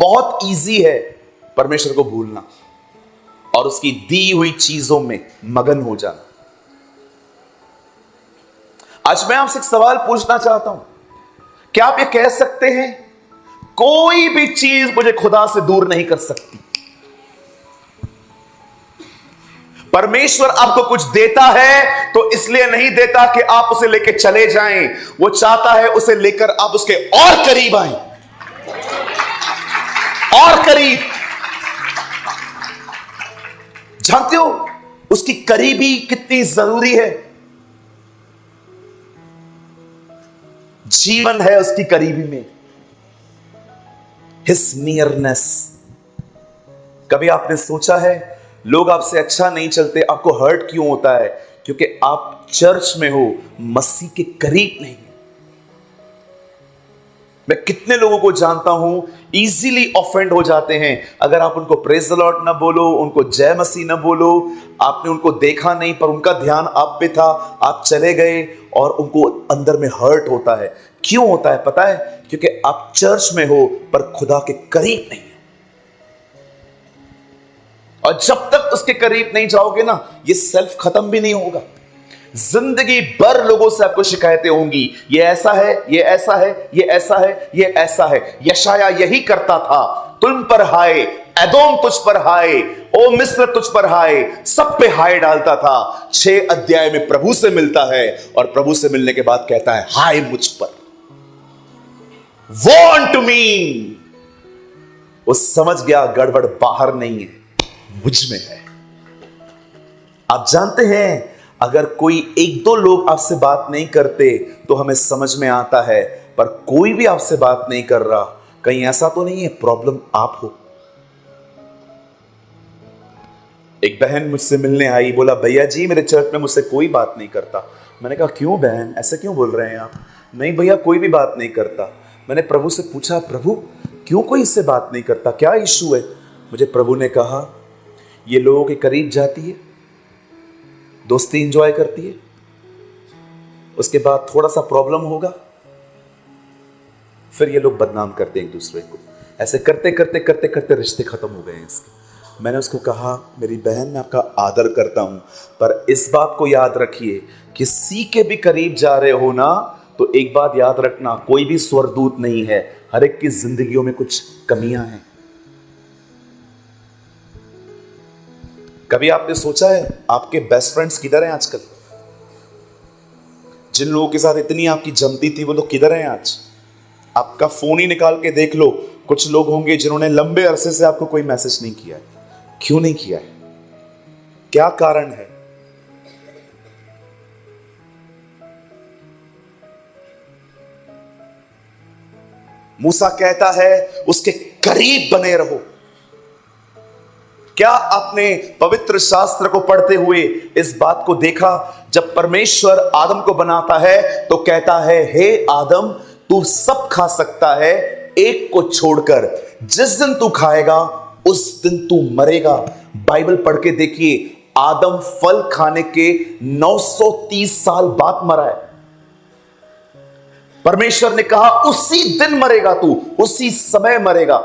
बहुत इजी है परमेश्वर को भूलना और उसकी दी हुई चीजों में मगन हो जाना। आज मैं आपसे एक सवाल पूछना चाहता हूं, क्या आप ये कह सकते हैं कोई भी चीज मुझे खुदा से दूर नहीं कर सकती? परमेश्वर आपको कुछ देता है तो इसलिए नहीं देता कि आप उसे लेकर चले जाएं, वो चाहता है उसे लेकर आप उसके और करीब आएं, और करीब। जानते हो उसकी करीबी कितनी जरूरी है? जीवन है उसकी करीबी में, हिज नियरनेस। कभी आपने सोचा है लोग आपसे अच्छा नहीं चलते, आपको हर्ट क्यों होता है? क्योंकि आप चर्च में हो, मसीह के करीब नहीं। मैं कितने लोगों को जानता हूं इजीली ऑफेंड हो जाते हैं अगर आप उनको प्रेज द लॉर्ड ना बोलो, उनको जय मसीह ना बोलो। आपने उनको देखा नहीं पर उनका ध्यान आप पे था, आप चले गए और उनको अंदर में हर्ट होता है। क्यों होता है पता है? क्योंकि आप चर्च में हो पर खुदा के करीब नहीं। और जब तक उसके करीब नहीं जाओगे ना, ये सेल्फ खत्म भी नहीं होगा। जिंदगी भर लोगों से आपको शिकायतें होंगी, ये ऐसा है, ये ऐसा है, ये ऐसा है, ये ऐसा है। यशाया यही करता था, तुम पर हाय, एदोम तुझ पर हाय, ओ मिस्र तुझ पर हाय, सब पे हाय डालता था। 6 अध्याय में प्रभु से मिलता है और प्रभु से मिलने के बाद कहता है हाय मुझ पर, वो अनटू मी। वो समझ गया गड़बड़ बाहर नहीं है, मुझ में है। आप जानते हैं अगर कोई 1-2 लोग आपसे बात नहीं करते तो हमें समझ में आता है, पर कोई भी आपसे बात नहीं कर रहा, कहीं ऐसा तो नहीं है प्रॉब्लम आप हो। एक बहन मुझसे मिलने आई, बोला भैया जी मेरे चर्च में मुझसे कोई बात नहीं करता। मैंने कहा क्यों बहन, ऐसे क्यों बोल रहे हैं आप? नहीं भैया कोई भी बात नहीं करता। मैंने प्रभु से पूछा प्रभु क्यों कोई इससे बात नहीं करता, क्या इशू है? मुझे प्रभु ने कहा ये लोगों के करीब जाती है, दोस्ती एंजॉय करती है, उसके बाद थोड़ा सा प्रॉब्लम होगा, फिर ये लोग बदनाम करते हैं एक दूसरे को। ऐसे करते करते करते करते रिश्ते खत्म हो गए हैं इसके। मैंने उसको कहा मेरी बहन मैं आपका आदर करता हूं, पर इस बात को याद रखिए किसी के भी करीब जा रहे हो ना तो एक बात याद रखना, कोई भी स्वर्गदूत नहीं है, हर एक की जिंदगियों में कुछ कमियां हैं। कभी आपने सोचा है आपके बेस्ट फ्रेंड्स किधर हैं आजकल? जिन लोगों के साथ इतनी आपकी जमती थी वो लोग किधर हैं आज? आपका फोन ही निकाल के देख लो, कुछ लोग होंगे जिन्होंने लंबे अरसे से आपको कोई मैसेज नहीं किया है। क्यों नहीं किया है? क्या कारण है? मूसा कहता है उसके करीब बने रहो। क्या आपने पवित्र शास्त्र को पढ़ते हुए इस बात को देखा? जब परमेश्वर आदम को बनाता है तो कहता है हे आदम तू सब खा सकता है एक को छोड़कर, जिस दिन तू खाएगा उस दिन तू मरेगा। बाइबल पढ़ के देखिए, आदम फल खाने के 930 साल बाद मरा है। परमेश्वर ने कहा उसी दिन मरेगा तू, उसी समय मरेगा।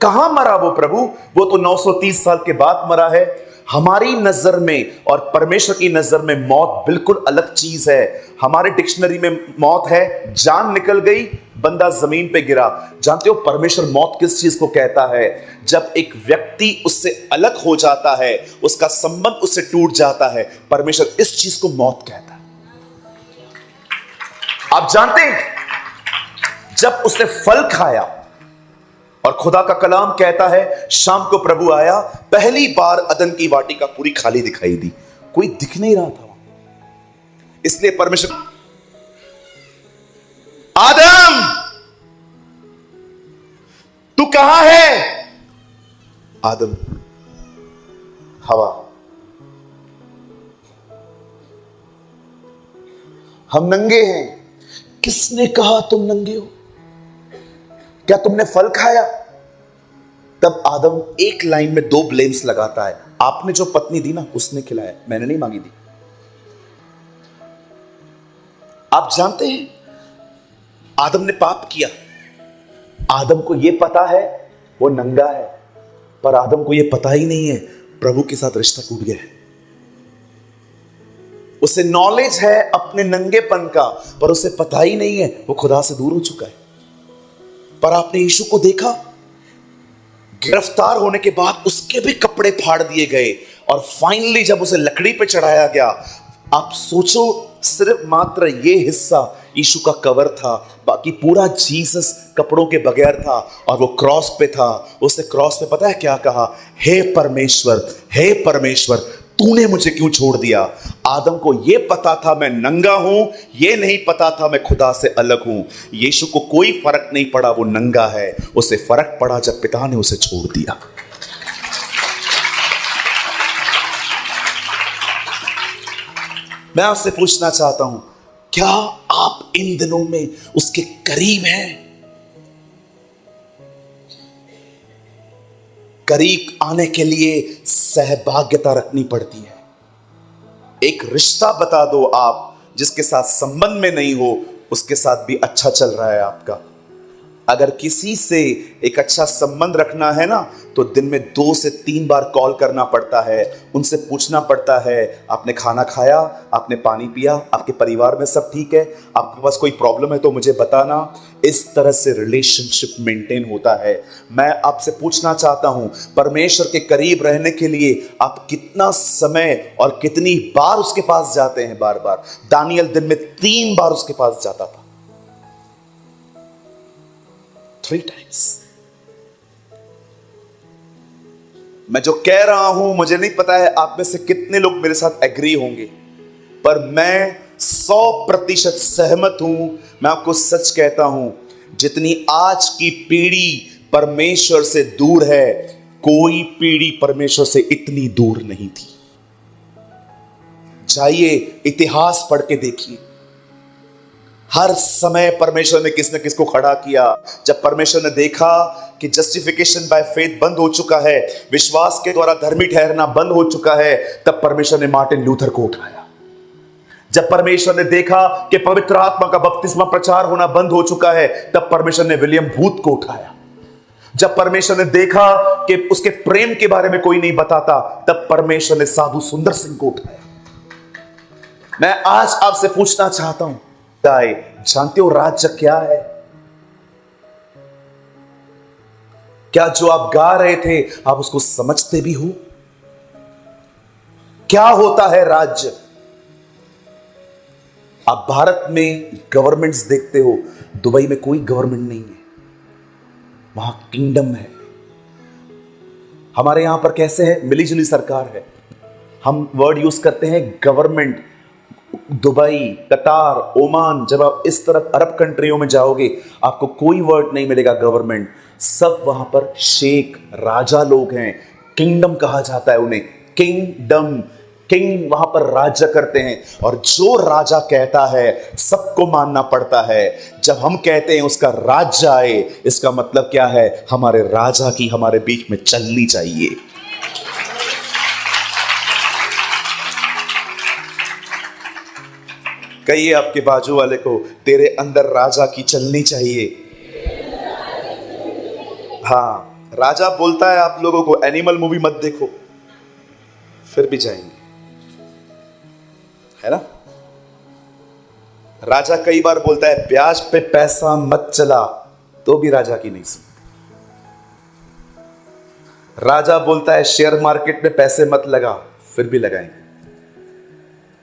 कहां मरा वो प्रभु? वो तो 930 साल के बाद मरा है। हमारी नजर में और परमेश्वर की नजर में मौत बिल्कुल अलग चीज है। हमारे डिक्शनरी में मौत है जान निकल गई, बंदा जमीन पे गिरा। जानते हो परमेश्वर मौत किस चीज को कहता है? जब एक व्यक्ति उससे अलग हो जाता है, उसका संबंध उससे टूट जाता है, परमेश्वर इस चीज को मौत कहता है। आप जानते हैं जब उसने फल खाया और खुदा का कलाम कहता है शाम को प्रभु आया, पहली बार अदन की वाटिका पूरी खाली दिखाई दी, कोई दिख नहीं रहा था। इसलिए परमेश्वर आदम तू कहां है? आदम हवा, हम नंगे हैं। किसने कहा तुम नंगे हो? क्या तुमने फल खाया? तब आदम एक लाइन में 2 ब्लेम्स लगाता है, आपने जो पत्नी दी ना उसने खिलाया, मैंने नहीं मांगी थी। आप जानते हैं आदम ने पाप किया। आदम को यह पता है वो नंगा है, पर आदम को ये पता ही नहीं है प्रभु के साथ रिश्ता टूट गया है। उसे नॉलेज है अपने नंगेपन का, पर उसे पता ही नहीं है वो खुदा से दूर हो चुका है। पर आपने यीशु को देखा, गिरफ्तार होने के बाद उसके भी कपड़े फाड़ दिए गए, और फाइनली जब उसे लकड़ी पे चढ़ाया गया, आप सोचो सिर्फ मात्र ये हिस्सा यीशु का कवर था, बाकी पूरा जीसस कपड़ों के बगैर था, और वो क्रॉस पे था। उसने क्रॉस पे पता है क्या कहा? हे परमेश्वर, हे परमेश्वर, तूने मुझे क्यों छोड़ दिया? आदम को यह पता था मैं नंगा हूं, यह नहीं पता था मैं खुदा से अलग हूं। यीशु को कोई फर्क नहीं पड़ा वो नंगा है, उसे फर्क पड़ा जब पिता ने उसे छोड़ दिया। मैं आपसे पूछना चाहता हूं, क्या आप इन दिनों में उसके करीब हैं? करीब आने के लिए सहभागिता रखनी पड़ती है। एक रिश्ता बता दो आप जिसके साथ संबंध में नहीं हो, उसके साथ भी अच्छा चल रहा है आपका। अगर किसी से एक अच्छा संबंध रखना है ना, तो दिन में 2 से 3 बार कॉल करना पड़ता है, उनसे पूछना पड़ता है आपने खाना खाया, आपने पानी पिया, आपके परिवार में सब ठीक है, आपके पास कोई प्रॉब्लम है तो मुझे बताना। इस तरह से रिलेशनशिप मेंटेन होता है। मैं आपसे पूछना चाहता हूं, परमेश्वर के करीब रहने के लिए आप कितना समय और कितनी बार उसके पास जाते हैं? बार बार। दानियल दिन में 3 बार उसके पास जाता था, 3 times। मैं जो कह रहा हूं, मुझे नहीं पता है आप में से कितने लोग मेरे साथ एग्री होंगे, पर मैं 100% सहमत हूं। मैं आपको सच कहता हूं, जितनी आज की पीढ़ी परमेश्वर से दूर है, कोई पीढ़ी परमेश्वर से इतनी दूर नहीं थी। जाइए इतिहास पढ़ के देखिए, हर समय परमेश्वर ने किस न किस को खड़ा किया। जब परमेश्वर ने देखा कि जस्टिफिकेशन बाय फेथ बंद हो चुका है, विश्वास के द्वारा धर्मी ठहरना बंद हो चुका है, तब परमेश्वर ने मार्टिन लूथर को उठाया। जब परमेश्वर ने देखा कि पवित्र आत्मा का बपतिस्मा प्रचार होना बंद हो चुका है, तब परमेश्वर ने विलियम बूथ को उठाया। जब परमेश्वर ने देखा कि उसके प्रेम के बारे में कोई नहीं बताता, तब परमेश्वर ने साधु सुंदर सिंह को उठाया। मैं आज आपसे पूछना चाहता हूं, जानते हो राज्य क्या है? क्या जो आप गा रहे थे आप उसको समझते भी हो? क्या होता है राज्य? आप भारत में गवर्नमेंट्स देखते हो, दुबई में कोई गवर्नमेंट नहीं है, वहां किंगडम है। हमारे यहां पर कैसे है? मिली जुली सरकार है। हम वर्ड यूज करते हैं गवर्नमेंट। दुबई, कतार, ओमान, जब आप इस तरफ अरब कंट्रियों में जाओगे, आपको कोई वर्ड नहीं मिलेगा गवर्नमेंट। सब वहां पर शेख, राजा लोग हैं, किंगडम कहा जाता है उन्हें, किंगडम। किंग वहां पर राज्य करते हैं, और जो राजा कहता है सबको मानना पड़ता है। जब हम कहते हैं उसका राज्य आए, इसका मतलब क्या है? हमारे राजा की हमारे बीच में चलनी चाहिए। कहिए आपके बाजू वाले को, तेरे अंदर राजा की चलनी चाहिए। हाँ, राजा बोलता है आप लोगों को एनिमल मूवी मत देखो, फिर भी जाएंगे, है ना? राजा कई बार बोलता है ब्याज पे पैसा मत चला, तो भी राजा की नहीं सुनते। राजा बोलता है शेयर मार्केट में पैसे मत लगा, फिर भी लगाएंगे।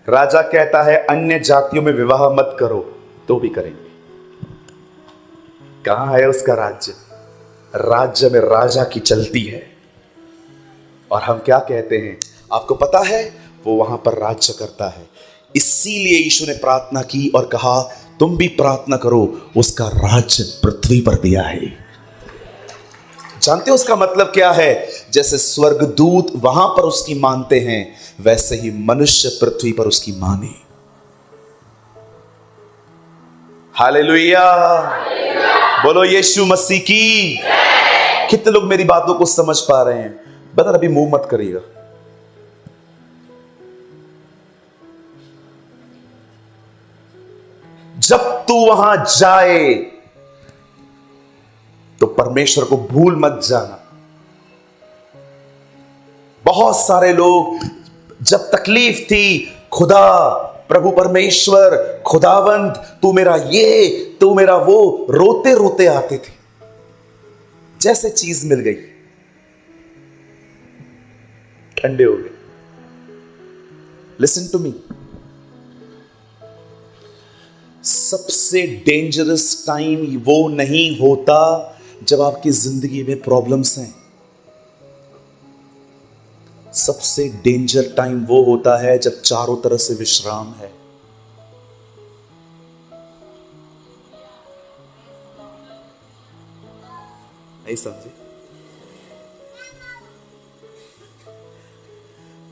राजा कहता है अन्य जातियों में विवाह मत करो, तो भी करेंगे। कहां है उसका राज्य? राज्य में राजा की चलती है। और हम क्या कहते हैं? आपको पता है वो वहां पर राज्य करता है। इसीलिए यीशु ने प्रार्थना की और कहा तुम भी प्रार्थना करो, उसका राज्य पृथ्वी पर दिया है। जानते हो उसका मतलब क्या है? जैसे स्वर्गदूत वहां पर उसकी मानते हैं, वैसे ही मनुष्य पृथ्वी पर उसकी माने। हालेलुया, बोलो यीशु मसीह की। कितने लोग मेरी बातों को समझ पा रहे हैं? बता, अभी मुंह मत करिएगा। जब तू वहां जाए तो परमेश्वर को भूल मत जाना। बहुत सारे लोग जब तकलीफ थी, खुदा, प्रभु परमेश्वर, खुदावंद, तू मेरा ये, तू मेरा वो, रोते रोते आते थे। जैसे चीज मिल गई ठंडे हो गए। लिसन टू मी, सबसे डेंजरस टाइम वो नहीं होता जब आपकी जिंदगी में प्रॉब्लम्स हैं। सबसे डेंजर टाइम वो होता है जब चारों तरफ से विश्राम है। नहीं समझे?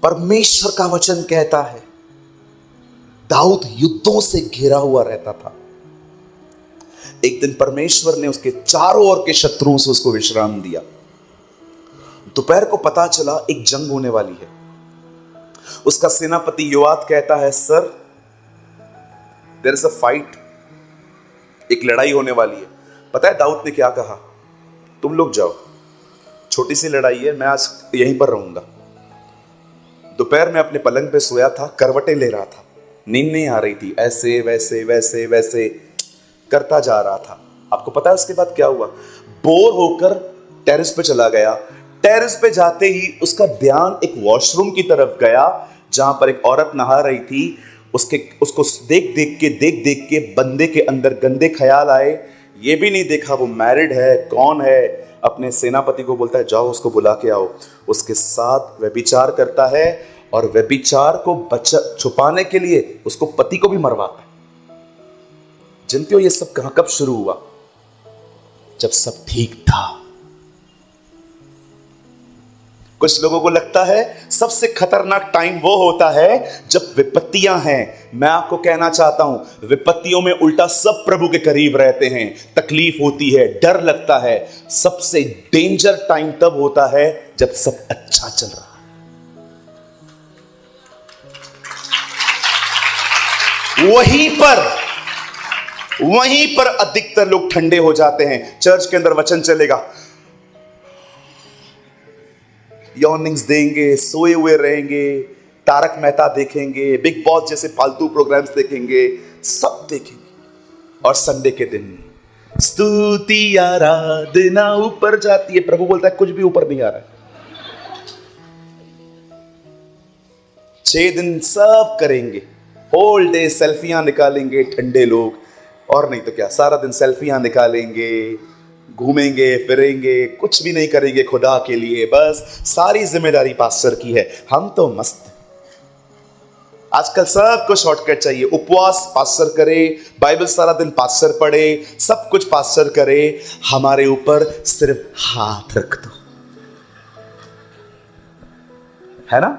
परमेश्वर का वचन कहता है दाऊद युद्धों से घिरा हुआ रहता था। एक दिन परमेश्वर ने उसके चारों ओर के शत्रुओं से उसको विश्राम दिया। दोपहर को पता चला एक जंग होने वाली है। उसका सेनापति योआब कहता है, sir there is a fight, एक लड़ाई होने वाली है। पता है दाऊद ने क्या कहा? तुम लोग जाओ, छोटी सी लड़ाई है, मैं आज यहीं पर रहूंगा। दोपहर में अपने पलंग पे सोया था, करवटें ले रहा था, नींद नहीं आ रही थी, ऐसे वैसे वैसे वैसे करता जा रहा था। आपको पता है उसके बाद क्या हुआ? बोर होकर टेरेस पे चला गया। टेरेस पे जाते ही उसका ध्यान एक वॉशरूम की तरफ गया जहां पर एक औरत नहा रही थी। उसको देख देख के बंदे के अंदर गंदे ख्याल आए। ये भी नहीं देखा वो मैरिड है, कौन है। अपने सेनापति को बोलता है जाओ उसको बुला के आओ। उसके साथ व्यभिचार करता है और व्यभिचार को छुपाने के लिए उसको पति को भी मरवाता है। जानते हो ये सब कब शुरू हुआ? जब सब ठीक था। कुछ लोगों को लगता है सबसे खतरनाक टाइम वो होता है जब विपत्तियां हैं। मैं आपको कहना चाहता हूं विपत्तियों में उल्टा सब प्रभु के करीब रहते हैं। तकलीफ होती है, डर लगता है। सबसे डेंजर टाइम तब होता है जब सब अच्छा चल रहा है। वहीं पर अधिकतर लोग ठंडे हो जाते हैं। चर्च के अंदर वचन चलेगा, यॉर्निंग्स देंगे, सोए हुए रहेंगे, तारक मेहता देखेंगे, बिग बॉस जैसे फालतू प्रोग्राम्स देखेंगे, सब देखेंगे। और संडे के दिन स्तुति आराधना ऊपर जाती है। प्रभु बोलता है कुछ भी ऊपर नहीं आ रहा है। 6 दिन सब करेंगे, होल डे सेल्फियां निकालेंगे ठंडे लोग। और नहीं तो क्या, सारा दिन सेल्फियां निकालेंगे, घूमेंगे फिरेंगे, कुछ भी नहीं करेंगे खुदा के लिए। बस सारी जिम्मेदारी पास्टर की है। हम तो मस्त। आजकल सबको शॉर्टकट चाहिए। उपवास पास्टर करे, बाइबल सारा दिन पास्टर पढ़े, सब कुछ पास्टर करे। हमारे ऊपर सिर्फ हाथ रख दो, है ना?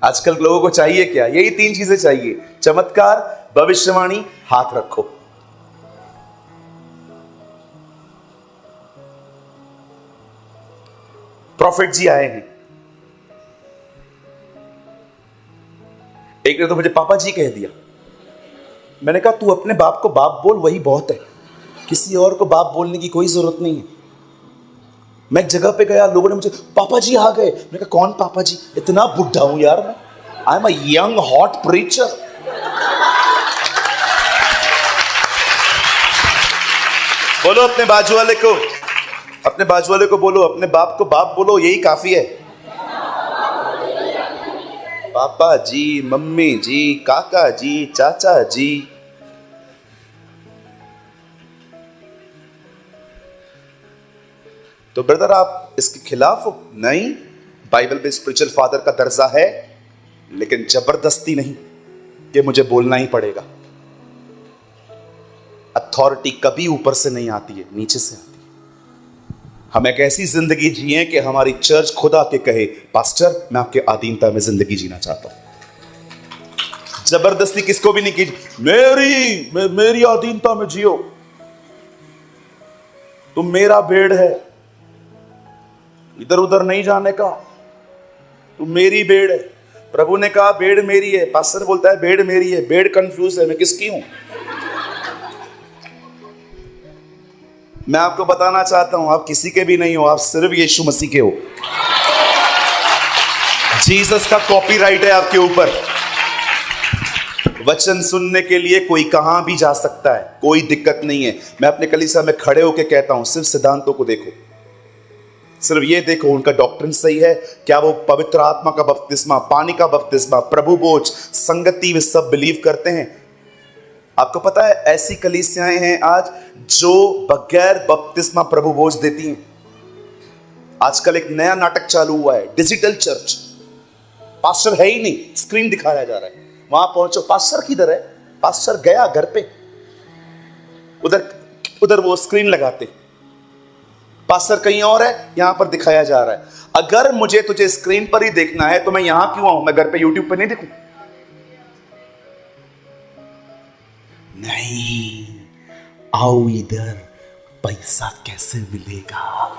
आजकल लोगों को चाहिए क्या? यही 3 चीजें चाहिए, चमत्कार, भविष्यवाणी, हाथ रखो। प्रॉफिट जी आए हैं। एक ने तो मुझे पापा जी कह दिया। मैंने कहा तू अपने बाप को बाप बोल, वही बहुत है। किसी और को बाप बोलने की कोई जरूरत नहीं है। मैं एक जगह पे गया, लोगों ने मुझे पापा जी आ गए। मैंने कहा कौन पापा जी? इतना बुढ़ा हूं यार मैं। आई am a young hot preacher. बोलो अपने बाजू वाले को, अपने बाजू वाले को बोलो, अपने बाप को बाप बोलो, यही काफी है। पापा जी, मम्मी जी, काका जी, चाचा जी। तो ब्रदर आप इसके खिलाफ हो? नहीं, बाइबल में स्पिरिचुअल फादर का दर्जा है, लेकिन जबरदस्ती नहीं कि मुझे बोलना ही पड़ेगा। अथॉरिटी कभी ऊपर से नहीं आती है, नीचे से आती है। हम एक ऐसी जिंदगी जिए कि हमारी चर्च खुदा के कहे पास्टर मैं आपके अधीनता में जिंदगी जीना चाहता हूं। जबरदस्ती किसको भी नहीं की। मेरी अधीनता में जियो, तुम मेरा भेड़ है, इधर उधर नहीं जाने का, तुम मेरी भेड़ है। प्रभु ने कहा भेड़ मेरी है, पास्टर बोलता है भेड़ मेरी है। भेड़ कंफ्यूज है, मैं किसकी हूं? मैं आपको बताना चाहता हूं, आप किसी के भी नहीं हो, आप सिर्फ यीशु मसीह के हो। जीसस का कॉपीराइट है आपके ऊपर। वचन सुनने के लिए कोई कहां भी जा सकता है, कोई दिक्कत नहीं है। मैं अपने कलीसिया में खड़े होकर कहता हूं, सिर्फ सिद्धांतों को देखो, सिर्फ ये देखो उनका डॉक्ट्रिन सही है क्या, वो पवित्र आत्मा का बपतिस्मा, पानी का बपतिस्मा, प्रभु भोज, संगति वे सब बिलीव करते हैं। आपको पता है ऐसी कलीसियाएं हैं आज जो बगैर बपतिस्मा प्रभु भोज देती हैं। आजकल एक नया नाटक चालू हुआ है, डिजिटल चर्च। पास्टर है ही नहीं, स्क्रीन दिखाया जा रहा है। वहां पहुंचो, पास्टर किधर है? पास्टर गया घर पे, उधर वो स्क्रीन लगाते, पास्टर कहीं और है, यहां पर दिखाया जा रहा है। अगर मुझे तुझे स्क्रीन पर ही देखना है तो मैं यहां क्यों आऊं? मैं घर पे यूट्यूब पे नहीं देखूं? नहीं, आओ इधर, पैसा कैसे मिलेगा?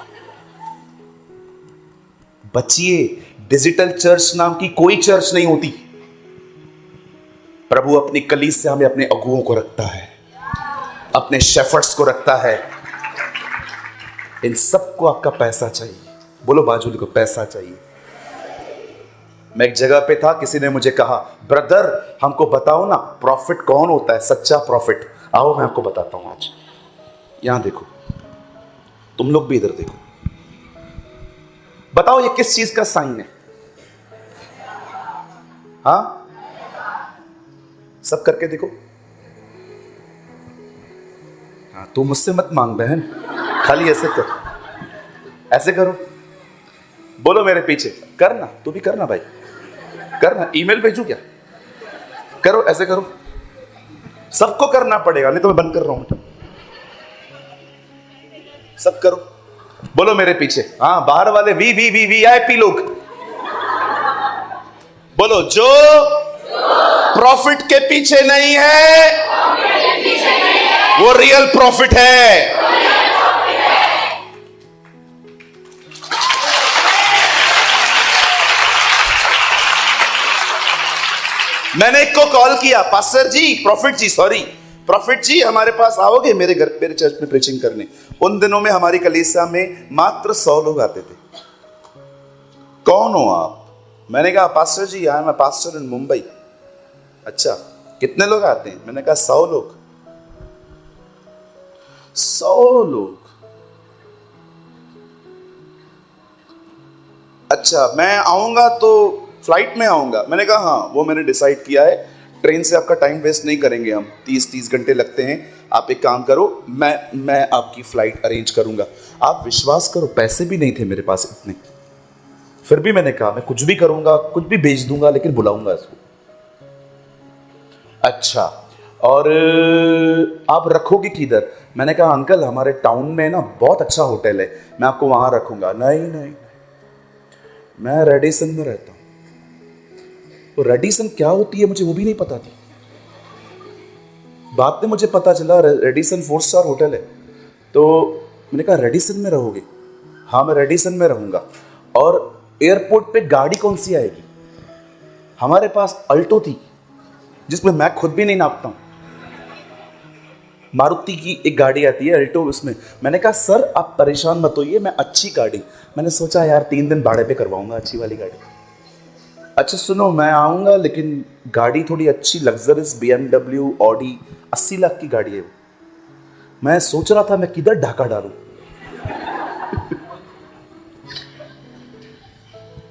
बचिए, डिजिटल चर्च नाम की कोई चर्च नहीं होती। प्रभु अपनी कलीसिया में अपने अगुओं को रखता है, अपने शेफर्ड्स को रखता है। इन सबको आपका पैसा चाहिए। बोलो बाजू को, पैसा चाहिए। मैं एक जगह पे था, किसी ने मुझे कहा, ब्रदर हमको बताओ ना प्रॉफिट कौन होता है, सच्चा प्रॉफिट। आओ मैं आपको बताता हूं आज। यहां देखो, तुम लोग भी इधर देखो, बताओ ये किस चीज का साइन है? हाँ, सब करके देखो। हाँ, तू मुझसे मत मांग बहन, खाली ऐसे कर, ऐसे करो। बोलो मेरे पीछे, करना, तू भी करना भाई, करना। ईमेल भेजू क्या? करो, ऐसे करो, सबको करना पड़ेगा, नहीं तो मैं बंद कर रहा हूं। सब करो, बोलो मेरे पीछे। हाँ, बाहर वाले वीआईपी लोग बोलो, जो प्रॉफिट के पीछे नहीं है वो रियल प्रॉफिट है। मैंने एक को कॉल किया, पास्टर जी, प्रॉफिट जी हमारे पास आओगे मेरे घर, मेरे चर्च में प्रीचिंग करने? उन दिनों में हमारी कलीसिया में मात्र 100 लोग आते थे। कौन हो आप? मैंने कहा pastor ji I am a pastor in Mumbai. अच्छा, कितने लोग आते हैं? मैंने कहा 100 लोग। 100 लोग? अच्छा, मैं आऊंगा तो फ्लाइट में आऊंगा? मैंने कहा हाँ, वो मैंने डिसाइड किया है, ट्रेन से आपका टाइम वेस्ट नहीं करेंगे हम, 30 घंटे लगते हैं। आप एक काम करो, मैं आपकी फ्लाइट अरेंज करूंगा। आप विश्वास करो, पैसे भी नहीं थे मेरे पास इतने, फिर भी मैंने कहा मैं कुछ भी करूंगा, कुछ भी भेज दूंगा, लेकिन बुलाऊंगा इसको। अच्छा, और आप रखोगे किधर? मैंने कहा अंकल हमारे टाउन में ना बहुत अच्छा होटल है, मैं आपको वहां रखूंगा। नहीं, मैं रेडिसन में रहता हूं। तो रेडिसन क्या होती है मुझे वो भी नहीं पता थी। बाद में मुझे पता चला रेडिसन 4 स्टार होटल है। तो मैंने कहा रेडिसन में रहोगे? हाँ, मैं रेडिसन में रहूंगा। और एयरपोर्ट पे गाड़ी कौन सी आएगी? हमारे पास अल्टो थी, जिसमें मैं खुद भी नहीं नापता हूं। मारुति की एक गाड़ी आती है अल्टो, उसमें। मैंने कहा सर आप परेशान मत होइए, मैं अच्छी गाड़ी, मैंने सोचा यार 3 दिन भाड़े पे करवाऊंगा अच्छी वाली गाड़ी। अच्छा सुनो, मैं आऊंगा लेकिन गाड़ी थोड़ी अच्छी लग्जरियस BMW ऑडी 80 लाख की गाड़ी है। मैं सोच रहा था मैं किधर ढाका डालूं।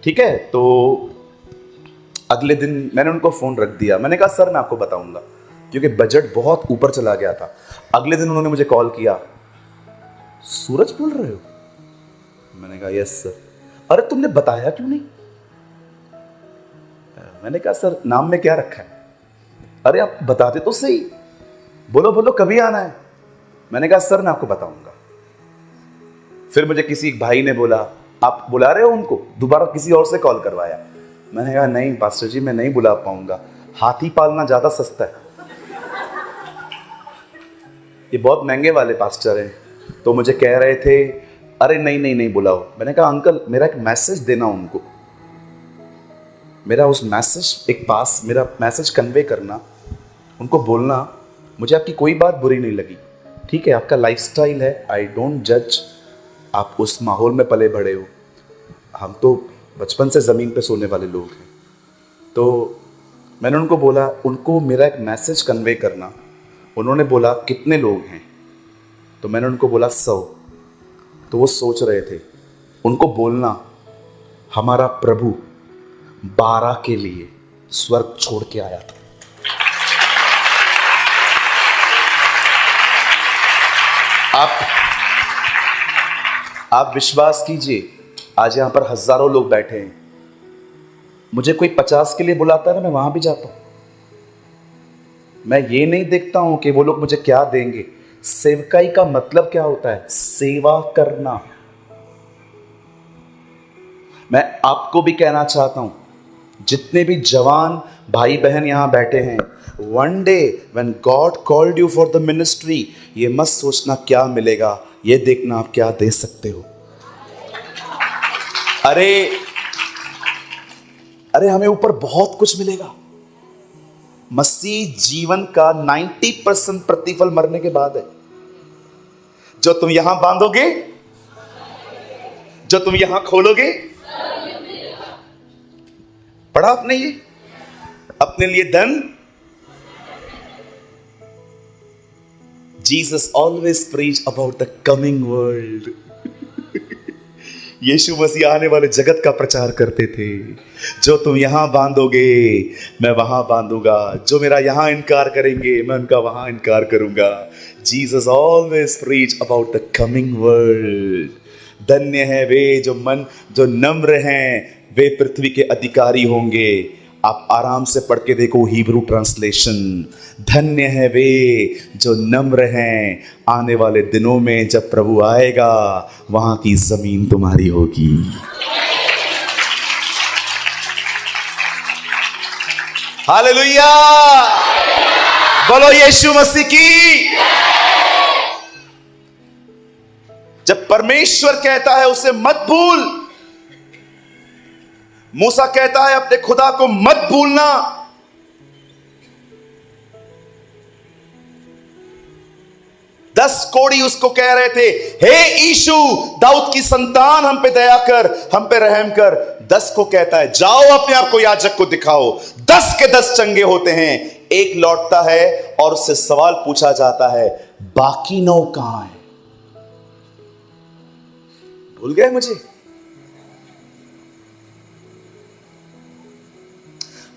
ठीक है, तो अगले दिन मैंने उनको फोन रख दिया। मैंने कहा सर मैं आपको बताऊंगा, क्योंकि बजट बहुत ऊपर चला गया था। अगले दिन उन्होंने मुझे कॉल किया, सूरज बोल रहे हो? मैंने कहा यस सर। अरे तुमने बताया क्यों नहीं? मैंने कहा सर नाम में क्या रखा है? अरे आप बताते तो सही। बोलो कभी आना है? मैंने कहा सर मैं आपको बताऊंगा। फिर मुझे किसी भाई ने बोला आप बुला रहे हो उनको? दोबारा किसी और से कॉल करवाया। मैंने कहा नहीं पास्टर जी मैं नहीं बुला पाऊंगा, हाथी पालना ज्यादा सस्ता है, ये बहुत महंगे वाले पास्टर हैं। तो मुझे कह रहे थे अरे नहीं बुलाओ। मैंने कहा अंकल मेरा एक मैसेज देना उनको, मेरा उस मैसेज मेरा मैसेज कन्वे करना, उनको बोलना मुझे आपकी कोई बात बुरी नहीं लगी, ठीक है, आपका लाइफस्टाइल है, आई डोंट जज, आप उस माहौल में पले बढ़े हो। हम तो बचपन से ज़मीन पे सोने वाले लोग हैं। तो मैंने उनको बोला, उनको मेरा एक मैसेज कन्वे करना। उन्होंने बोला कितने लोग हैं, तो मैंने उनको बोला 100। तो वो सोच रहे थे, उनको बोलना हमारा प्रभु 12 के लिए स्वर्ग छोड़ के आया था। आप विश्वास कीजिए, आज यहां पर हजारों लोग बैठे हैं, मुझे कोई 50 के लिए बुलाता है ना, मैं वहां भी जाता हूं। मैं ये नहीं देखता हूं कि वो लोग मुझे क्या देंगे। सेवकाई का मतलब क्या होता है? सेवा करना। मैं आपको भी कहना चाहता हूं, जितने भी जवान भाई बहन यहां बैठे हैं, one day when God called you for the ministry, ये मत सोचना क्या मिलेगा, ये देखना आप क्या दे सकते हो। अरे हमें ऊपर बहुत कुछ मिलेगा। मसीह जीवन का 90% प्रतिफल मरने के बाद है। जो तुम यहां बांधोगे, जो तुम यहां खोलोगे, पढ़ा आपने ये? अपने लिए धन। Jesus always preach about the coming world. Yishu Masih आने वाले जगत का प्रचार करते थे। जो तुम यहां बांधोगे मैं वहां बांधूंगा, जो मेरा यहां इनकार करेंगे मैं उनका वहां इनकार करूंगा। Jesus always preach about the coming world. धन्य है वे जो नम्र हैं, वे पृथ्वी के अधिकारी होंगे। आप आराम से पढ़ के देखो हिब्रू ट्रांसलेशन। धन्य है वे जो नम्र हैं, आने वाले दिनों में जब प्रभु आएगा वहां की जमीन तुम्हारी होगी। हालेलुया, बोलो यीशु मसीह की। जब परमेश्वर कहता है उसे मत भूल, मूसा कहता है अपने खुदा को मत भूलना। दस कोड़ी उसको कह रहे थे, हे यीशु दाऊद की संतान, हम पे दया कर, हम पे रहम कर। 10 को कहता है जाओ अपने आप को याजक को दिखाओ। 10 के 10 चंगे होते हैं। एक लौटता है और उससे सवाल पूछा जाता है, बाकी 9 कहां है? भूल गए मुझे?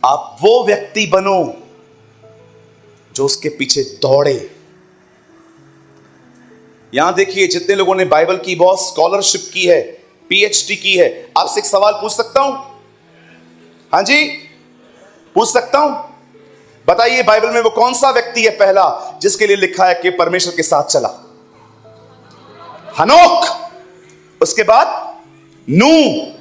आप वो व्यक्ति बनो जो उसके पीछे दौड़े। यहां देखिए, जितने लोगों ने बाइबल की बहुत स्कॉलरशिप की है, पीएचडी की है, आपसे एक सवाल पूछ सकता हूं? हां जी, पूछ सकता हूं? बताइए बाइबल में वो कौन सा व्यक्ति है पहला जिसके लिए लिखा है कि परमेश्वर के साथ चला? हनोक, उसके बाद नूह,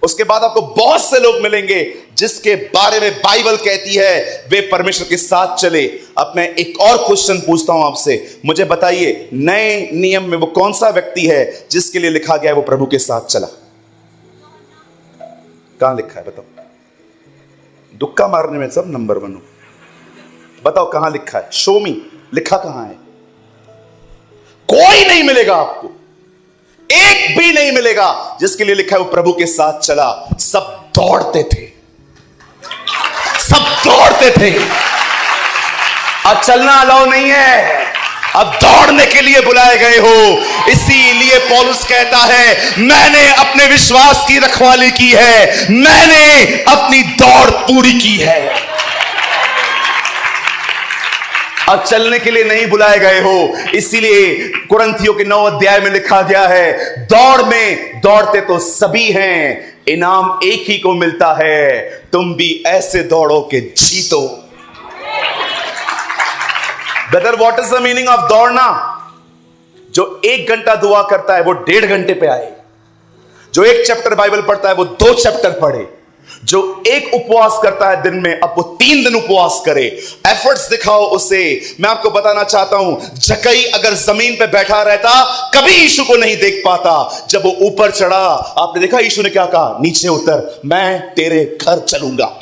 उसके बाद आपको बहुत से लोग मिलेंगे जिसके बारे में बाइबल कहती है वे परमेश्वर के साथ चले। अब मैं एक और क्वेश्चन पूछता हूं आपसे, मुझे बताइए नए नियम में वो कौन सा व्यक्ति है जिसके लिए लिखा गया है वो प्रभु के साथ चला? कहां लिखा है बताओ? दुक्का मारने में सब नंबर 1 हो। बताओ कहां लिखा है? शो मी, लिखा कहां है? कोई नहीं मिलेगा आपको, एक भी नहीं मिलेगा जिसके लिए लिखा है वो प्रभु के साथ चला। सब दौड़ते थे, सब दौड़ते थे। अब चलना अलाउ नहीं है, अब दौड़ने के लिए बुलाए गए हो। इसीलिए पौलुस कहता है मैंने अपने विश्वास की रखवाली की है, मैंने अपनी दौड़ पूरी की है। अब चलने के लिए नहीं बुलाए गए हो। इसीलिए कुरिन्थियों के 9 अध्याय में लिखा गया है, दौड़ में दौड़ते तो सभी हैं, इनाम एक ही को मिलता है, तुम भी ऐसे दौड़ो कि जीतो। Brother, what is the meaning of दौड़ना? जो 1 घंटा दुआ करता है वो 1.5 घंटे पे आए। जो 1 चैप्टर बाइबल पढ़ता है वो 2 चैप्टर पढ़े। जो 1 उपवास करता है दिन में, अब वो 3 दिन उपवास करे। एफर्ट्स दिखाओ उसे। मैं आपको बताना चाहता हूं, जक्कई अगर जमीन पे बैठा रहता कभी यीशु को नहीं देख पाता। जब वो ऊपर चढ़ा, आपने देखा यीशु ने क्या कहा? नीचे उतर, मैं तेरे घर चलूंगा।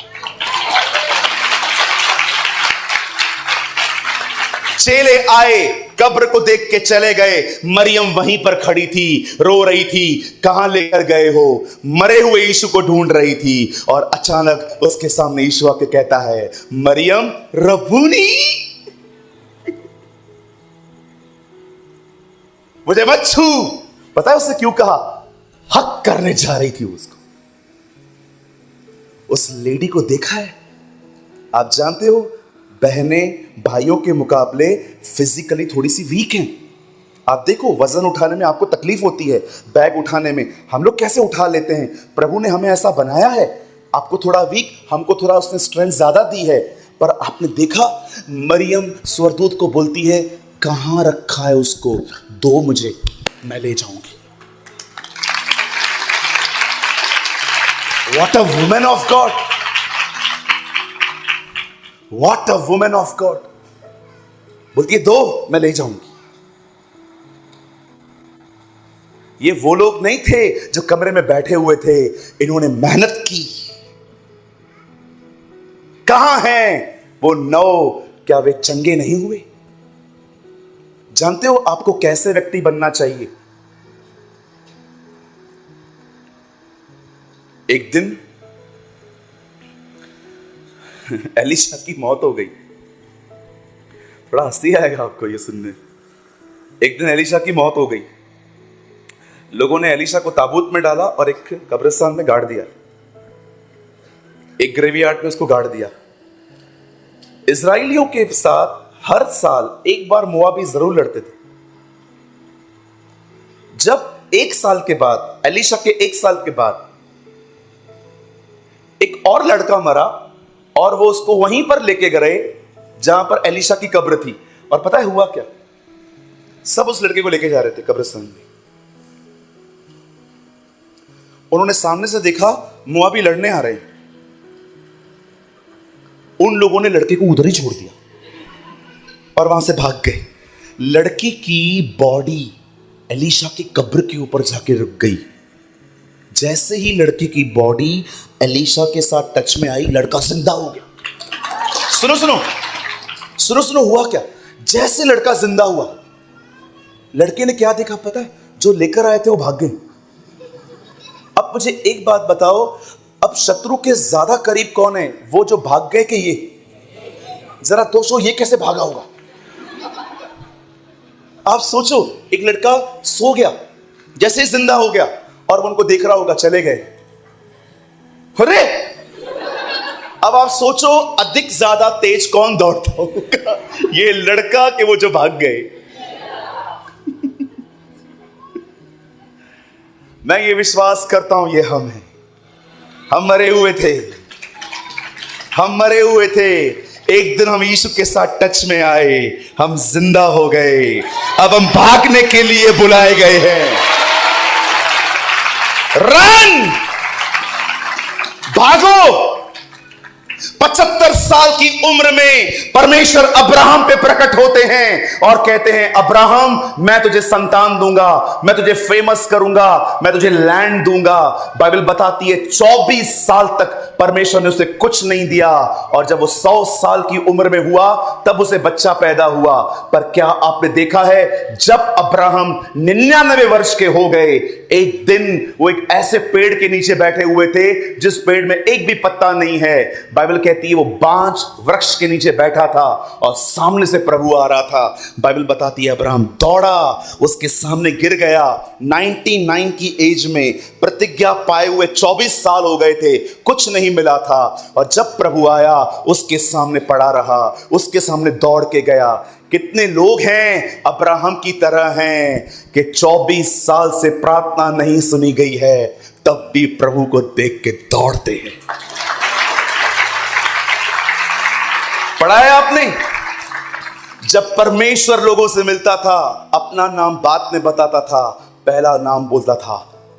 चेले आए, कब्र को देख के चले गए। मरियम वहीं पर खड़ी थी, रो रही थी, कहां लेकर गए हो? मरे हुए यीशु को ढूंढ रही थी। और अचानक उसके सामने यीशु आके कहता है, मरियम रब्बूनी, मुझे मत छू। पता है उसने क्यों कहा? हक करने जा रही थी उसको। उस लेडी को देखा है? आप जानते हो, बहनें भाइयों के मुकाबले फिजिकली थोड़ी सी वीक हैं। आप देखो, वजन उठाने में आपको तकलीफ होती है, बैग उठाने में हम लोग कैसे उठा लेते हैं। प्रभु ने हमें ऐसा बनाया है, आपको थोड़ा वीक, हमको थोड़ा उसने स्ट्रेंथ ज्यादा दी है। पर आपने देखा, मरियम स्वर्गदूत को बोलती है, कहां रखा है उसको? दो मुझे, मैं ले जाऊंगी। What a woman of God, what a woman of God. बोलती है, दो, मैं ले जाऊंगी। ये वो लोग नहीं थे जो कमरे में बैठे हुए थे, इन्होंने मेहनत की। कहां हैं वो 9? क्या वे चंगे नहीं हुए? जानते हो आपको कैसे व्यक्ति बनना चाहिए? एक दिन एलिशा की मौत हो गई। बड़ा हंसी आएगा आपको ये सुनने। एक दिन एलिशा की मौत हो गई। लोगों ने एलिशा को ताबूत में डाला और एक कब्रिस्तान में गाड़ दिया, एक ग्रेवयार्ड में उसको गाड़ दिया। इजरायलियों के साथ हर साल एक बार मोआबी जरूर लड़ते थे। जब 1 साल के बाद, एलिशा के 1 साल के बाद, एक और लड़का मरा और वो उसको वहीं पर लेके गए जहां पर एलिशा की कब्र थी। और पता है हुआ क्या? सब उस लड़के को लेके जा रहे थे कब्रिस्तान में। उन्होंने सामने से देखा मोआबी लड़ने आ रहे हैं। उन लोगों ने लड़के को उधर ही छोड़ दिया और वहां से भाग गए। लड़की की बॉडी एलिशा की कब्र के ऊपर जाके रुक गई। जैसे ही लड़की की बॉडी एलिशा के साथ टच में आई, लड़का जिंदा हो गया। सुनो सुनो सुनो सुनो, हुआ क्या? जैसे लड़का जिंदा हुआ, लड़के ने क्या देखा पता है? जो लेकर आए थे वो भाग गए। अब मुझे एक बात बताओ, अब शत्रु के ज्यादा करीब कौन है? वो जो भाग गए कि ये? जरा दोस्तों, ये कैसे भागा होगा? आप सोचो, एक लड़का सो गया, जैसे ही जिंदा हो गया और वो उनको देख रहा होगा, चले गए। अरे अब आप सोचो, अधिक ज्यादा तेज कौन दौड़ता होगा? ये लड़का कि वो जो भाग गए। मैं ये विश्वास करता हूं, ये हम हैं। हम मरे हुए थे, हम मरे हुए थे। एक दिन हम यीशु के साथ टच में आए, हम जिंदा हो गए। अब हम भागने के लिए बुलाए गए हैं। रन, भागो। 75 साल की उम्र में परमेश्वर अब्राहम पे प्रकट होते हैं और कहते हैं, अब्राहम मैं तुझे संतान दूंगा, मैं तुझे फेमस करूंगा, मैं तुझे लैंड दूंगा। बाइबल बताती है 24 साल तक परमेश्वर ने उसे कुछ नहीं दिया और जब वो 100 साल की उम्र में हुआ तब उसे बच्चा पैदा हुआ। पर क्या आपने देखा है, जब अब्राहम 99 वर्ष के हो गए, एक दिन वो एक ऐसे पेड़ के नीचे बैठे हुए थे जिस पेड़ में एक भी पत्ता नहीं है। बाइबल कहती है वो बांज वृक्ष के नीचे बैठा था और सामने से प्रभु आ रहा था। बाइबल बताती है अब्राहम दौड़ा, उसके सामने गिर गया। 99 की एज में, प्रतिज्ञा पाए हुए 24 साल हो गए थे, कुछ नहीं मिला था। और जब प्रभु आया उसके सामने पड़ा रहा, उसके सामने दौड़ के गया। कितने लोग हैं अब्राहम की तरह हैं कि 24 साल से प्रार्थना नहीं सुनी गई है, तब भी प्रभु को देख के दौड़ते हैं। पढ़ा है आपने? जब परमेश्वर लोगों से मिलता था, अपना नाम बाद में बताता था, पहला नाम बोलता था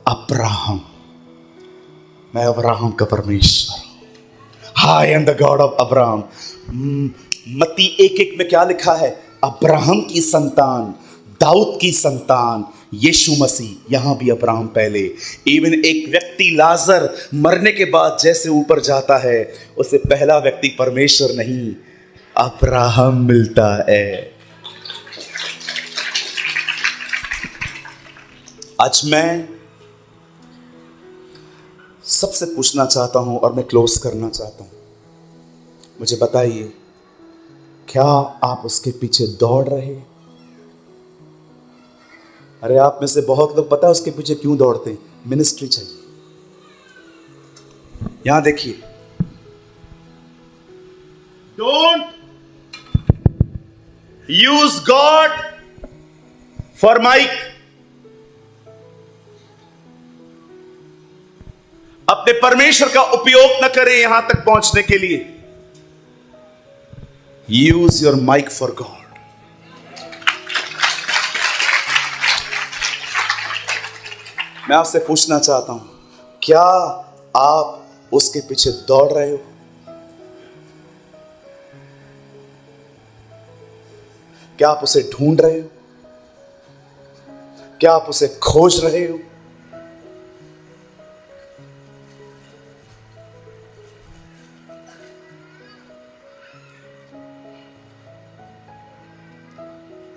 अब्राहम। मैं अब्राहम का परमेश्वर, I am the God of Abraham. मत्ती 1:1 में क्या लिखा है? अब्राहम की संतान, दाऊद की संतान, यीशु मसीह। यहां भी अब्राहम पहले। इवन एक व्यक्ति लाजर मरने के बाद जैसे ऊपर जाता है, उसे पहला व्यक्ति परमेश्वर नहीं, अब्राहम मिलता है। आज मैं सबसे पूछना चाहता हूं और मैं क्लोज करना चाहता हूं, मुझे बताइए, क्या आप उसके पीछे दौड़ रहे? अरे आप में से बहुत लोग पता है उसके पीछे क्यों दौड़ते हैं? मिनिस्ट्री चाहिए। यहां देखिए, don't use God for mic. अपने परमेश्वर का उपयोग न करें यहां तक पहुंचने के लिए। Use your mic for God. मैं आपसे पूछना चाहता हूं, क्या आप उसके पीछे दौड़ रहे हो? क्या आप उसे ढूंढ रहे हो? क्या आप उसे खोज रहे हो?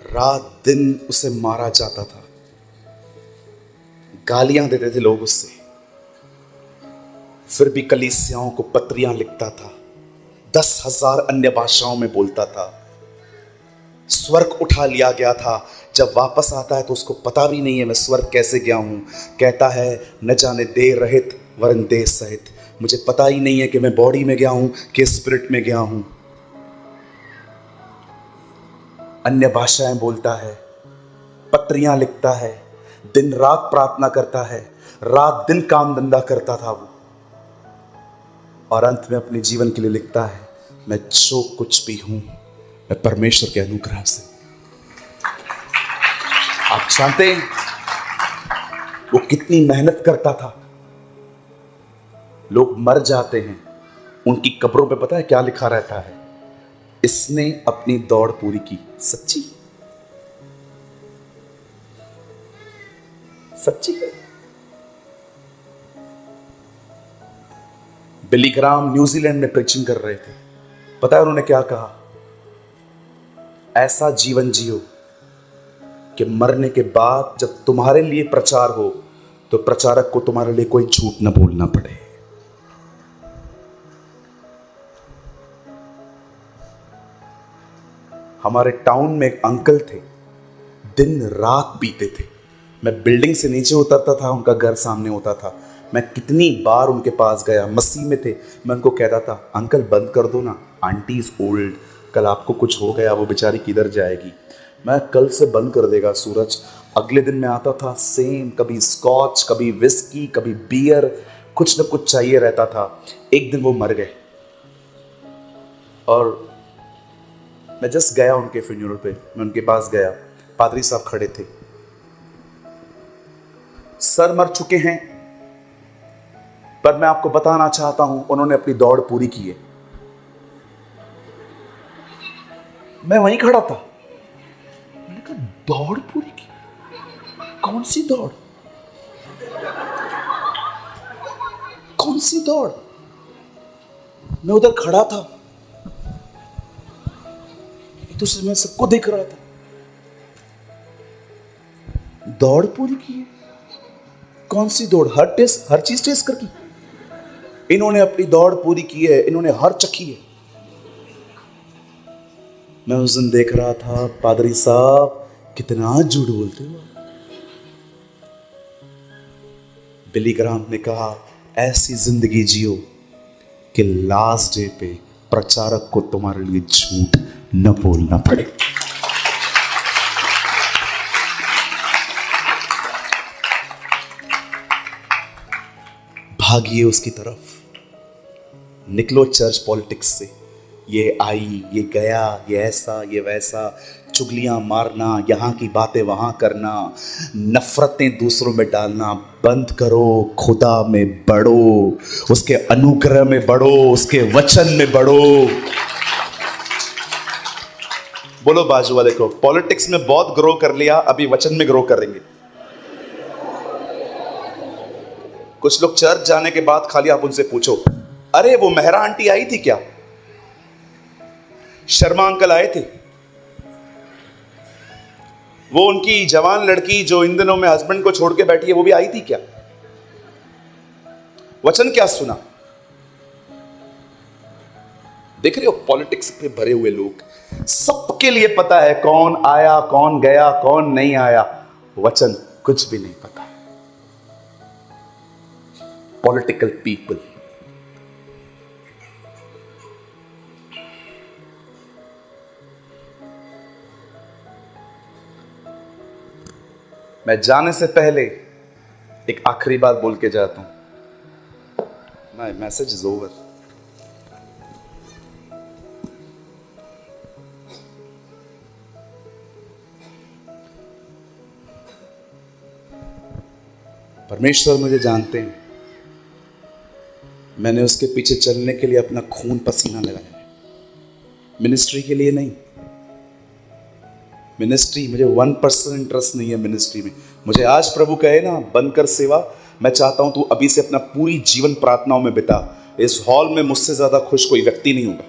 रात दिन उसे मारा जाता था, गालियां देते थे लोग उससे, फिर भी कलीसियाओं को पत्रियां लिखता था, 10,000 अन्य भाषाओं में बोलता था। स्वर्ग उठा लिया गया था। जब वापस आता है तो उसको पता भी नहीं है मैं स्वर्ग कैसे गया हूं। कहता है न जाने देह रहित वरन देह सहित, मुझे पता ही नहीं है कि मैं बॉडी में गया हूं कि स्पिरिट में गया हूं। अन्य भाषाएं बोलता है, पत्रियां लिखता है, दिन रात प्रार्थना करता है, रात दिन काम धंधा करता था वो, और अंत में अपने जीवन के लिए लिखता है, मैं जो कुछ भी हूं मैं परमेश्वर के अनुग्रह से। आप जानते हैं वो कितनी मेहनत करता था? लोग मर जाते हैं, उनकी कब्रों पे पता है क्या लिखा रहता है? इसने अपनी दौड़ पूरी की। सच्ची सच्ची है। बिली ग्राम न्यूजीलैंड में प्रीचिंग कर रहे थे। पता है उन्होंने क्या कहा? ऐसा जीवन जियो कि मरने के बाद जब तुम्हारे लिए प्रचार हो तो प्रचारक को तुम्हारे लिए कोई झूठ न बोलना पड़े। हमारे टाउन में एक अंकल थे, दिन रात पीते थे। मैं बिल्डिंग से नीचे उतरता था, उनका घर सामने होता था। मैं कितनी बार उनके पास गया, मसीह में थे। मैं उनको कहता था, अंकल बंद कर दो ना, आंटी इज ओल्ड, कल आपको कुछ हो गया वो बेचारी किधर जाएगी। मैं कल से बंद कर देगा सूरज। अगले दिन मैं आता था, सेम, कभी स्कॉच, कभी विस्की, कभी बियर, कुछ न कुछ चाहिए रहता था। एक दिन वो मर गए और मैं जस्ट गया उनके फ्यूनरल पे। मैं उनके पास गया, पादरी साहब खड़े थे। सर मर चुके हैं, पर मैं आपको बताना चाहता हूं उन्होंने अपनी दौड़ पूरी की है। मैं वहीं खड़ा था, मैंने कहा दौड़ पूरी की? कौन सी दौड़? कौन सी दौड़? मैं उधर खड़ा था तो मैं सबको देख रहा था। दौड़ पूरी की है? कौन सी दौड़? हर चीज टेस्ट करके इन्होंने अपनी दौड़ पूरी की है, इन्होंने हर चखी है। मैं उस दिन देख रहा था, पादरी साहब कितना झूठ बोलते हो। बिली ग्राम ने कहा, ऐसी जिंदगी जियो कि लास्ट डे पे प्रचारक को तुम्हारे लिए झूठ न बोलना पड़े। भागिए उसकी तरफ, निकलो चर्च पॉलिटिक्स से। ये आई, ये गया, ये ऐसा, ये वैसा, चुगलियां मारना, यहां की बातें वहां करना, नफरतें दूसरों में डालना बंद करो। खुदा में बढ़ो, उसके अनुग्रह में बढ़ो, उसके वचन में बढ़ो। बोलो बाजू वाले को, पॉलिटिक्स में बहुत ग्रो कर लिया, अभी वचन में ग्रो करेंगे। कुछ लोग चर्च जाने के बाद खाली आप उनसे पूछो, अरे वो मेहरा आंटी आई थी क्या? शर्मा अंकल आए थे? वो उनकी जवान लड़की जो इन दिनों में हस्बैंड को छोड़ के बैठी है, वो भी आई थी क्या? वचन क्या सुना? देख रहे हो, पॉलिटिक्स पे भरे हुए लोग, सबके लिए पता है कौन आया, कौन गया, कौन नहीं आया। वचन कुछ भी नहीं पता। Political people. मैं जाने से पहले एक आखिरी बात बोल के जाता हूं। My message is over. परमेश्वर मुझे जानते हैं, मैंने उसके पीछे चलने के लिए अपना खून पसीना लगाया है, मिनिस्ट्री के लिए नहीं। मिनिस्ट्री, मुझे 1% इंटरेस्ट नहीं है मिनिस्ट्री में। मुझे आज प्रभु कहे ना बंद कर सेवा, मैं चाहता हूं तू अभी से अपना पूरी जीवन प्रार्थनाओं में बिता। इस हॉल में मुझसे ज्यादा खुश कोई व्यक्ति नहीं होगा।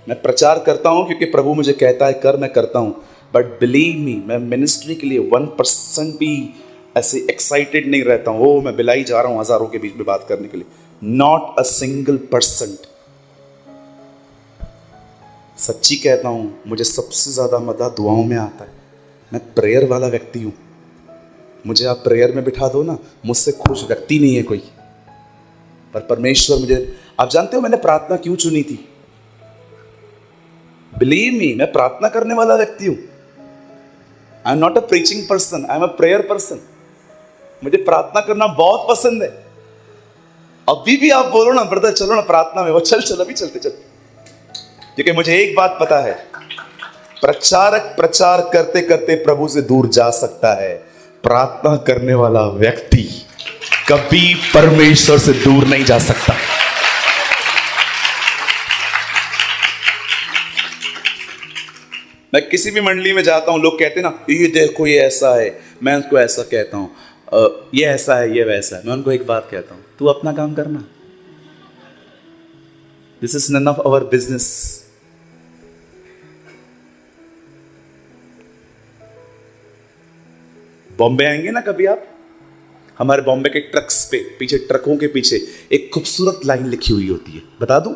मैं प्रचार करता हूं क्योंकि प्रभु मुझे कहता है कर, मैं करता हूं। बट बिलीव मी, मैं मिनिस्ट्री के लिए 1% भी ऐसे एक्साइटेड नहीं रहता हूं। वो मैं बिलाई जा रहा हूं हजारों के बीच में बात करने के लिए, नॉट अ सिंगल %। सच्ची कहता हूं, मुझे सबसे ज्यादा मजा दुआओं में आता है। मैं प्रेयर वाला व्यक्ति हूं। मुझे आप प्रेयर में बिठा दो ना, मुझसे खुश व्यक्ति नहीं है कोई। पर परमेश्वर मुझे, आप जानते हो मैंने प्रार्थना क्यों चुनी थी? बिलीव मी, मैं प्रार्थना करने वाला व्यक्ति हूं। I am not a preaching person, I am a prayer person. मुझे प्रार्थना करना बहुत पसंद है। अभी भी आप बोलो ना ब्रदर चलो ना प्रार्थना में, वो चल अभी चलते चल। क्योंकि मुझे एक बात पता है, प्रचारक प्रचार करते करते प्रभु से दूर जा सकता है, प्रार्थना करने वाला व्यक्ति कभी परमेश्वर से दूर नहीं जा सकता। मैं किसी भी मंडली में जाता हूं, लोग कहते हैं ना ये देखो ये ऐसा है, मैं उसको ऐसा कहता हूं, ये ऐसा है ये वैसा है। मैं उनको एक बात कहता हूं, तू अपना काम करना। This is none of our business. Bombay आएंगे ना कभी आप, हमारे बॉम्बे के ट्रक्स पे पीछे, ट्रकों के पीछे एक खूबसूरत लाइन लिखी हुई होती है, बता दूं?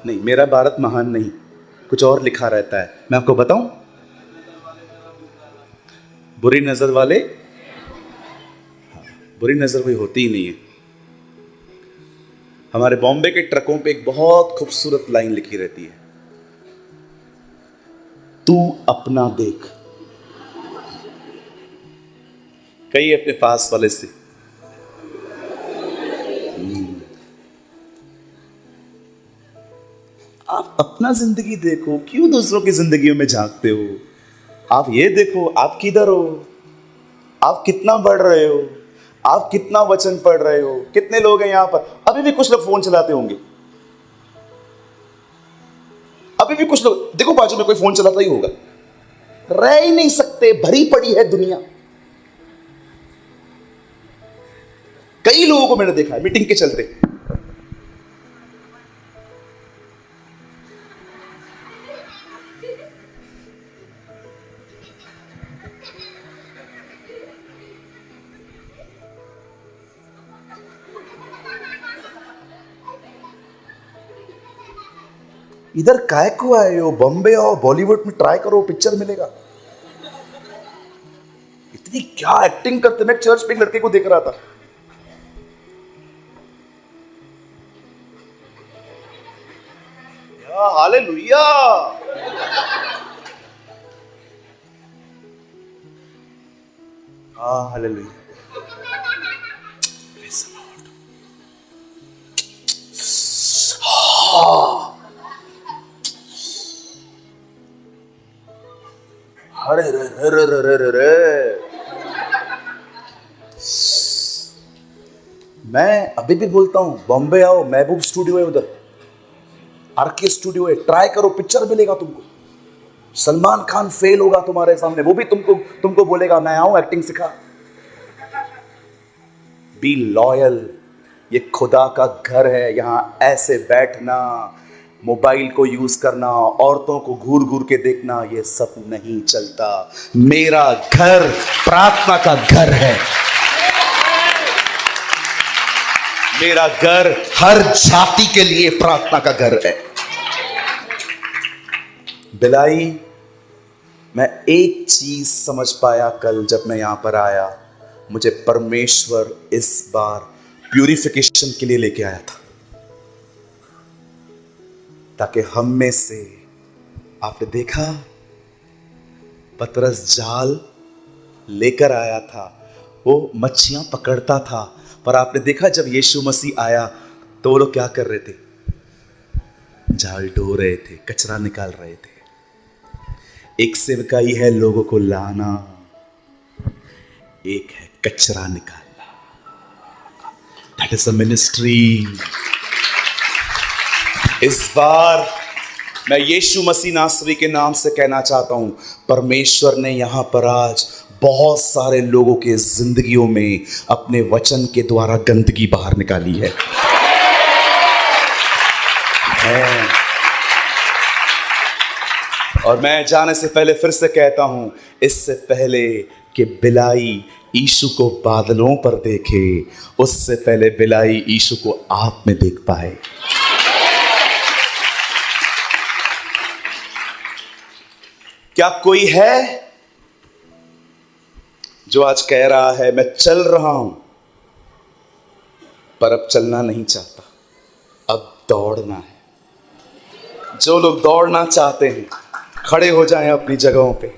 नहीं, मेरा भारत महान नहीं, कुछ और लिखा रहता है। मैं आपको बताऊं? बुरी नजर वाले, बुरी नजर कोई होती ही नहीं है। हमारे बॉम्बे के ट्रकों पे एक बहुत खूबसूरत लाइन लिखी रहती है, तू अपना देख। कई अपने पास वाले से, आप अपना जिंदगी देखो, क्यों दूसरों की जिंदगियों में झांकते हो? आप ये देखो आप किधर हो, आप कितना बढ़ रहे हो, आप कितना वचन पढ़ रहे हो। कितने लोग हैं यहां पर, अभी भी कुछ लोग फोन चलाते होंगे, अभी भी कुछ लोग, देखो बाजू में कोई फोन चलाता ही होगा। रह ही नहीं सकते, भरी पड़ी है दुनिया। कई लोगों को मैंने देखा है मीटिंग के चलते, इधर काय को आए हो? बॉम्बे आओ, बॉलीवुड में ट्राई करो, पिक्चर मिलेगा। इतनी क्या एक्टिंग करते। मैं चर्च पे एक लड़के को देख रहा था, हालेलुया, हालेलुया। अरे रे रे रे रे रे रे। मैं अभी भी बोलता हूं, बॉम्बे आओ, महबूब स्टूडियो है उधर, आरके स्टूडियो है, ट्राई करो, पिक्चर मिलेगा तुमको। सलमान खान फेल होगा तुम्हारे सामने, वो भी तुमको बोलेगा मैं आऊं एक्टिंग सिखा। बी लॉयल, ये खुदा का घर है, यहां ऐसे बैठना मोबाइल को यूज करना, औरतों को घूर घूर के देखना, ये सब नहीं चलता। मेरा घर प्रार्थना का घर है। मेरा घर हर जाति के लिए प्रार्थना का घर है। बिलाई, मैं एक चीज समझ पाया कल जब मैं यहां पर आया, मुझे परमेश्वर इस बार प्यूरिफिकेशन के लिए लेके आया था, ताकि हम में से, आपने देखा पतरस जाल लेकर आया था, वो मच्छियां पकड़ता था, पर आपने देखा जब यीशु मसीह आया तो वो लोग क्या कर रहे थे? जाल ढो रहे थे, कचरा निकाल रहे थे। एक सेवकाई है लोगों को लाना, एक है कचरा निकालना। That is a ministry. इस बार मैं यीशु मसीह नासरी के नाम से कहना चाहता हूं, परमेश्वर ने यहां पर आज बहुत सारे लोगों के जिंदगियों में अपने वचन के द्वारा गंदगी बाहर निकाली है। और मैं जाने से पहले फिर से कहता हूं, इससे पहले कि बिलाई यीशु को बादलों पर देखे, उससे पहले बिलाई यीशु को आप में देख पाए। क्या कोई है जो आज कह रहा है मैं चल रहा हूं, पर अब चलना नहीं चाहता, अब दौड़ना है? जो लोग दौड़ना चाहते हैं खड़े हो जाएं अपनी जगहों पे।